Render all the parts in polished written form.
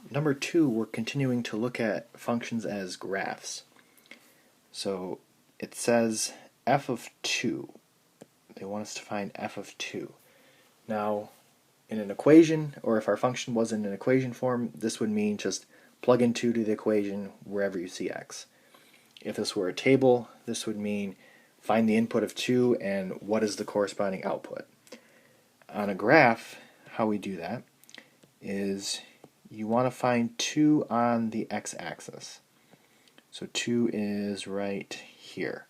Number 2, we're continuing to look at functions as graphs. So it says f of 2. They want us to find f of 2. Now, in an equation, or if our function was in an equation form, this would mean just plug in 2 to the equation wherever you see x. If this were a table, this would mean find the input of 2 and what is the corresponding output. On a graph, how we do that is you want to find 2 on the x-axis. So 2 is right here.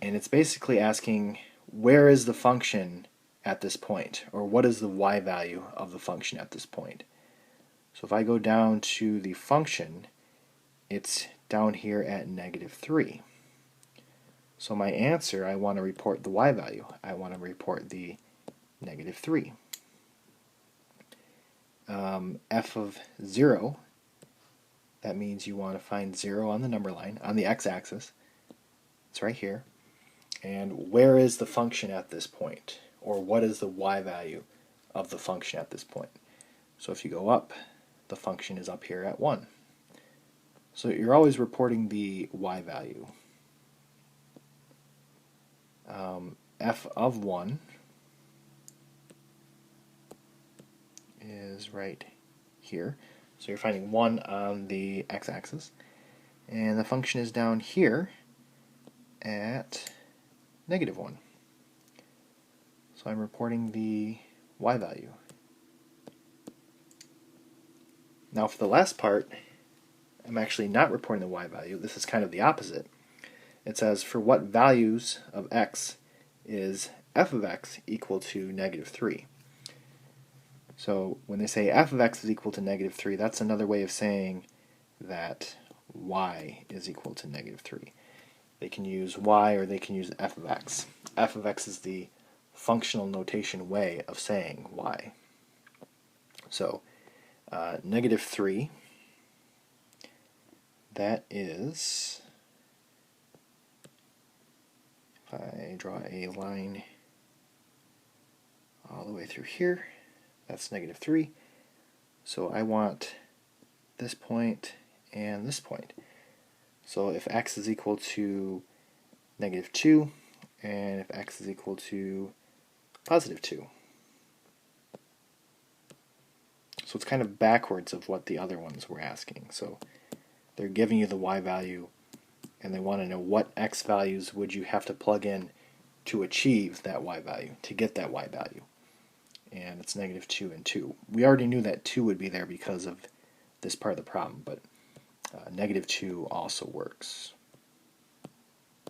And it's basically asking where is the function at this point, or what is the y value of the function at this point. So if I go down to the function, it's down here at -3. So my answer, I want to report the y value. I want to report the -3. F of 0, that means you want to find 0 on the number line, on the x-axis. It's right here. And where is the function at this point? Or what is the y value of the function at this point? So if you go up, the function is up here at 1. So you're always reporting the y value. F of 1 is right here. So you're finding 1 on the x-axis. And the function is down here at -1. So I'm reporting the y value. Now for the last part, I'm actually not reporting the y value. This is kind of the opposite. It says for what values of x is f of x equal to -3. So when they say f of x is equal to -3, that's another way of saying that y is equal to -3. They can use y or they can use f of x. F of x is the functional notation way of saying y. So -3, that is, if I draw a line all the way through here, that's -3. So I want this point and this point. So if x is equal to -2, and if x is equal to +2. So it's kind of backwards of what the other ones were asking. So they're giving you the y value, and they want to know what x values would you have to plug in to achieve that y value, to get that y value. And it's -2 and 2. We already knew that 2 would be there because of this part of the problem, but -2 also works.